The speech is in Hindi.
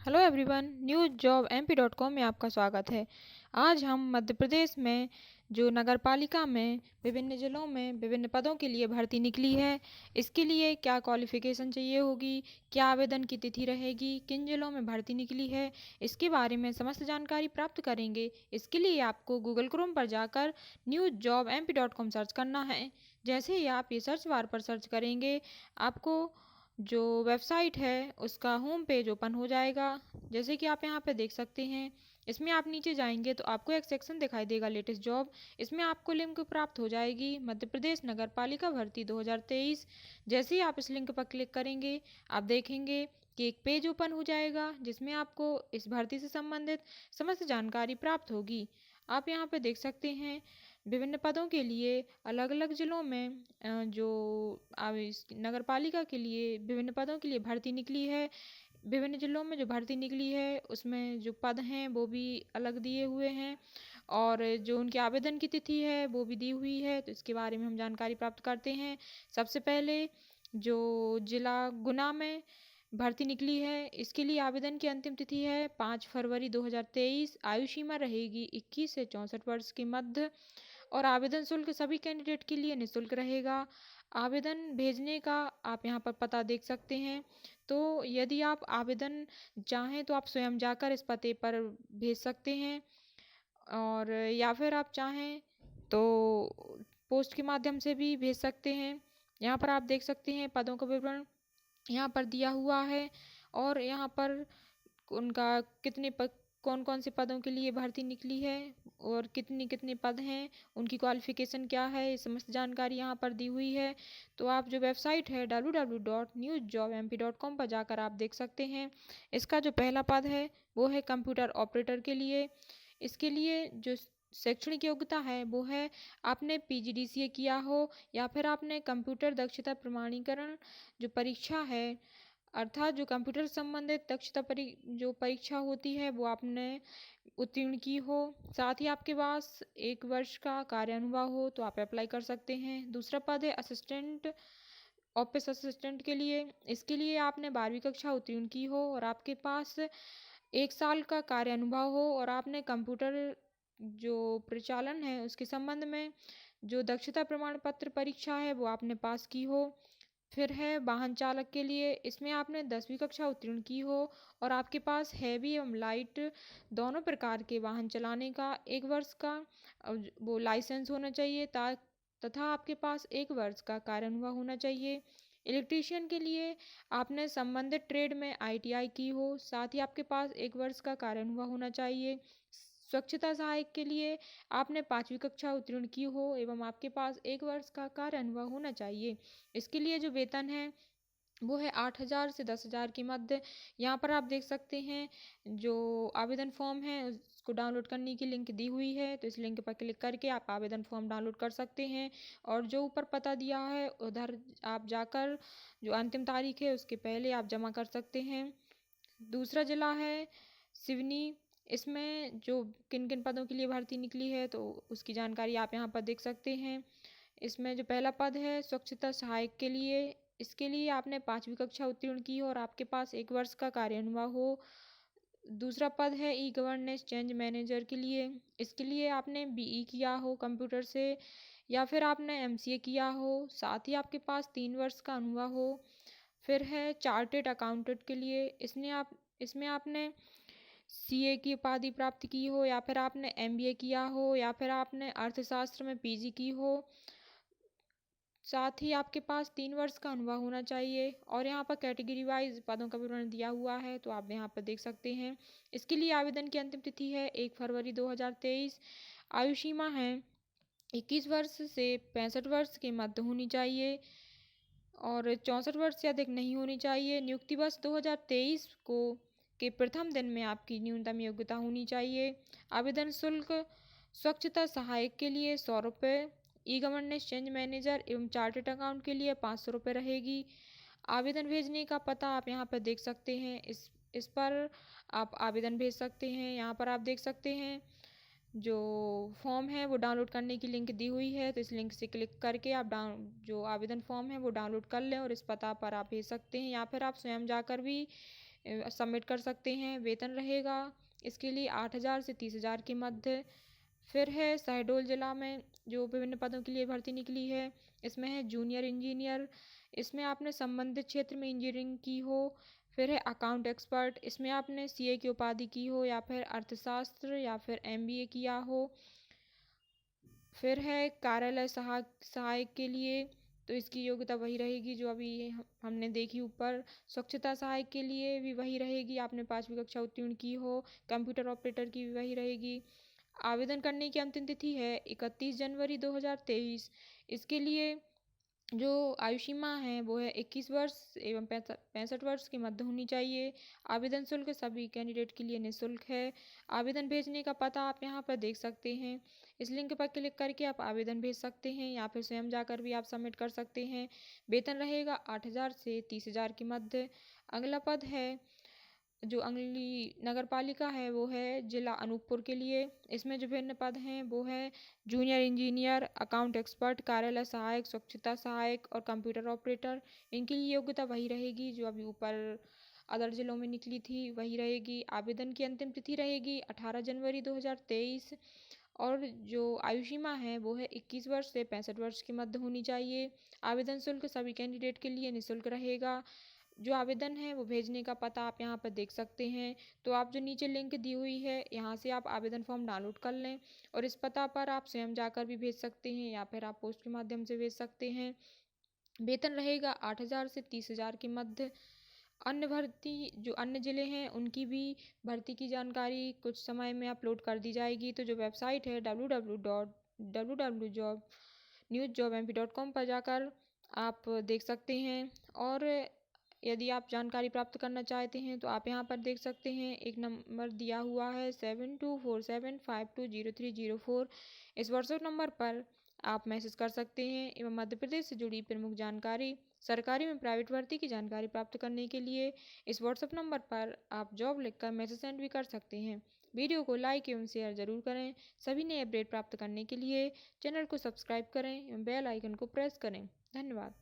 Hello everyone, news job MP.com में आपका स्वागत है। आज हम मध्य प्रदेश में जो नगर पालिका में विभिन्न जिलों में विभिन्न पदों के लिए भर्ती निकली है, इसके लिए क्या क्वालिफिकेशन चाहिए होगी, क्या आवेदन की तिथि रहेगी, किन जिलों में भर्ती निकली है, इसके बारे में समस्त जानकारी प्राप्त करेंगे। इसके लिए आपको गूगल क्रोम पर जाकर न्यूज़ जॉब MP.com सर्च करना है। जैसे ही आप ये सर्च बार पर सर्च करेंगे, आपको जो वेबसाइट है उसका होम पेज ओपन हो जाएगा। जैसे कि आप यहाँ पे देख सकते हैं, इसमें आप नीचे जाएंगे तो आपको एक सेक्शन दिखाई देगा लेटेस्ट जॉब। इसमें आपको लिंक प्राप्त हो जाएगी मध्य प्रदेश नगर पालिका भर्ती 2023। जैसे ही आप इस लिंक पर क्लिक करेंगे, आप देखेंगे कि एक पेज ओपन हो जाएगा जिसमें आपको इस भर्ती से संबंधित समस्त जानकारी प्राप्त होगी। आप यहाँ पे देख सकते हैं, विभिन्न पदों के लिए अलग अलग जिलों में जो इस नगर पालिका के लिए विभिन्न पदों के लिए भर्ती निकली है। विभिन्न जिलों में जो भर्ती निकली है उसमें जो पद हैं वो भी अलग दिए हुए हैं, और जो उनके आवेदन की तिथि है वो भी दी हुई है। तो इसके बारे में हम जानकारी प्राप्त करते हैं। सबसे पहले जो जिला गुना में भर्ती निकली है, इसके लिए आवेदन की अंतिम तिथि है 5 फरवरी 2023। आयु सीमा रहेगी 21 से 64 वर्ष के मध्य, और आवेदन शुल्क सभी कैंडिडेट के लिए निःशुल्क रहेगा। आवेदन भेजने का आप यहाँ पर पता देख सकते हैं। तो यदि आप आवेदन चाहें तो आप स्वयं जाकर इस पते पर भेज सकते हैं, और या फिर आप चाहें तो पोस्ट के माध्यम से भी भेज सकते हैं। यहाँ पर आप देख सकते हैं पदों का विवरण यहाँ पर दिया हुआ है, और यहाँ पर उनका कौन कौन से पदों के लिए भर्ती निकली है और कितने कितने पद हैं, उनकी क्वालिफिकेशन क्या है, ये समस्त जानकारी यहाँ पर दी हुई है। तो आप जो वेबसाइट है www.newsjobmp.com पर जाकर आप देख सकते हैं। इसका जो पहला पद है वो है कंप्यूटर ऑपरेटर के लिए। इसके लिए जो शैक्षणिक योग्यता है वो है आपने PGDCA किया हो, या फिर आपने कंप्यूटर दक्षता प्रमाणीकरण जो परीक्षा है, अर्थात जो कंप्यूटर संबंधित दक्षता जो परीक्षा होती है वो आपने उत्तीर्ण की हो। साथ ही आपके पास 1 वर्ष का कार्य अनुभव हो तो आप अप्लाई कर सकते हैं। दूसरा पद है असिस्टेंट ऑफिस असिस्टेंट के लिए। इसके लिए आपने 12वीं कक्षा उत्तीर्ण की हो और आपके पास 1 साल का कार्य अनुभव हो, और आपने कंप्यूटर जो प्रचालन है उसके संबंध में जो दक्षता प्रमाण पत्र परीक्षा है वो आपने पास की हो। फिर है वाहन चालक के लिए। इसमें आपने 10वीं कक्षा उत्तीर्ण की हो और आपके पास हैवी एवं लाइट दोनों प्रकार के वाहन चलाने का 1 वर्ष का वो लाइसेंस होना चाहिए, तथा आपके पास 1 वर्ष का कार्य अनुभव होना चाहिए। इलेक्ट्रीशियन के लिए आपने संबंधित ट्रेड में ITI की हो, साथ ही आपके पास 1 वर्ष का कार्य अनुभव होना चाहिए। स्वच्छता सहायक के लिए आपने 5वीं कक्षा उत्तीर्ण की हो एवं आपके पास 1 वर्ष का कार्य अनुभव होना चाहिए। इसके लिए जो वेतन है वो है 8,000 से 10,000 के मध्य। यहाँ पर आप देख सकते हैं जो आवेदन फॉर्म है उसको डाउनलोड करने की लिंक दी हुई है, तो इस लिंक पर क्लिक करके आप आवेदन फॉर्म डाउनलोड कर सकते हैं, और जो ऊपर पता दिया है उधर आप जाकर जो अंतिम तारीख है उसके पहले आप जमा कर सकते हैं। दूसरा जिला है सिवनी। इसमें जो किन किन पदों के लिए भर्ती निकली है तो उसकी जानकारी आप यहाँ पर देख सकते हैं। इसमें जो पहला पद है स्वच्छता सहायक के लिए। इसके लिए आपने 5वीं कक्षा उत्तीर्ण की हो और आपके पास 1 वर्ष का कार्य अनुभव हो। दूसरा पद है E-गवर्नेंस चेंज मैनेजर के लिए। इसके लिए आपने BE किया हो कंप्यूटर से, या फिर आपने MCA किया हो, साथ ही आपके पास 3 वर्ष का अनुभव हो। फिर है चार्टेड अकाउंटेंट के लिए। इसमें आपने CA की उपाधि प्राप्त की हो, या फिर आपने MBA किया हो, या फिर आपने अर्थशास्त्र में PG की हो। साथ ही आपके पास 3 वर्ष का अनुभव होना चाहिए, और यहाँ पर कैटेगरी वाइज पदों का विवरण दिया हुआ है तो आप यहाँ पर देख सकते हैं। इसके लिए आवेदन की अंतिम तिथि है 1 फरवरी 2023। आयु सीमा है 21 वर्ष से 65 वर्ष के मध्य होनी चाहिए, और 64 वर्ष से अधिक नहीं होनी चाहिए। नियुक्ति वर्ष 2023 को के प्रथम दिन में आपकी न्यूनतम योग्यता होनी चाहिए। आवेदन शुल्क स्वच्छता सहायक के लिए 100 रुपये, E-गवर्नेंस चेंज मैनेजर एवं चार्टेड अकाउंट के लिए 500 रुपये रहेगी। आवेदन भेजने का पता आप यहाँ पर देख सकते हैं। इस पर आप आवेदन भेज सकते हैं। यहाँ पर आप देख सकते हैं जो फॉर्म है वो डाउनलोड करने की लिंक दी हुई है, तो इस लिंक से क्लिक करके आप जो आवेदन फॉर्म है वो डाउनलोड कर लें और इस पता पर आप भेज सकते हैं, या फिर आप स्वयं जाकर भी सबमिट कर सकते हैं। वेतन रहेगा इसके लिए 8,000 से 30,000 के मध्य। फिर है शहडोल जिला में जो विभिन्न पदों के लिए भर्ती निकली है, इसमें है जूनियर इंजीनियर, इसमें आपने संबंधित क्षेत्र में इंजीनियरिंग की हो। फिर है अकाउंट एक्सपर्ट, इसमें आपने सीए की उपाधि की हो या फिर अर्थशास्त्र या फिर एमबीए किया हो। फिर है कार्यालय सहायक के लिए, तो इसकी योग्यता वही रहेगी जो अभी हमने देखी ऊपर। स्वच्छता सहायक के लिए भी वही रहेगी, आपने 5वीं कक्षा उत्तीर्ण की हो। कंप्यूटर ऑपरेटर की भी वही रहेगी। आवेदन करने की अंतिम तिथि है 31 जनवरी 2023। इसके लिए जो आयु सीमा है वो है 21 वर्ष एवं 65 वर्ष के मध्य होनी चाहिए। आवेदन शुल्क सभी कैंडिडेट के लिए निःशुल्क है। आवेदन भेजने का पता आप यहाँ पर देख सकते हैं। इस लिंक पर क्लिक करके आप आवेदन भेज सकते हैं या फिर स्वयं जाकर भी आप सबमिट कर सकते हैं। वेतन रहेगा 8,000 से 30,000 के मध्य। अगला पद है जो अगली नगर पालिका है वो है जिला अनूपपुर के लिए। इसमें जो विभिन्न पद हैं वो है जूनियर इंजीनियर, अकाउंट एक्सपर्ट, कार्यालय सहायक, स्वच्छता सहायक और कंप्यूटर ऑपरेटर। इनके लिए योग्यता वही रहेगी जो अभी ऊपर अदर जिलों में निकली थी, वही रहेगी। आवेदन की अंतिम तिथि रहेगी 18 जनवरी 2023 और जो आयु सीमा है वो है 21 वर्ष से 65 वर्ष के मध्य होनी चाहिए। आवेदन शुल्क सभी कैंडिडेट के लिए निःशुल्क रहेगा। जो आवेदन है वो भेजने का पता आप यहाँ पर देख सकते हैं। तो आप जो नीचे लिंक दी हुई है यहाँ से आप आवेदन फॉर्म डाउनलोड कर लें और इस पता पर आप स्वयं जाकर भी भेज सकते हैं या फिर आप पोस्ट के माध्यम से भेज सकते हैं। वेतन रहेगा 8,000 से 30,000 के मध्य। अन्य भर्ती जो अन्य ज़िले हैं उनकी भी भर्ती की जानकारी कुछ समय में अपलोड कर दी जाएगी। तो जो वेबसाइट है www.newsjobmp.com पर जाकर आप देख सकते हैं। और यदि आप जानकारी प्राप्त करना चाहते हैं तो आप यहाँ पर देख सकते हैं एक नंबर दिया हुआ है 7247520304। इस व्हाट्सएप नंबर पर आप मैसेज कर सकते हैं एवं मध्य प्रदेश से जुड़ी प्रमुख जानकारी, सरकारी में प्राइवेट भर्ती की जानकारी प्राप्त करने के लिए इस व्हाट्सएप नंबर पर आप जॉब लिखकर मैसेज सेंड भी कर सकते हैं। वीडियो को लाइक एवं शेयर जरूर करें। सभी नए अपडेट प्राप्त करने के लिए चैनल को सब्सक्राइब करें एवं बेल आइकन को प्रेस करें। धन्यवाद।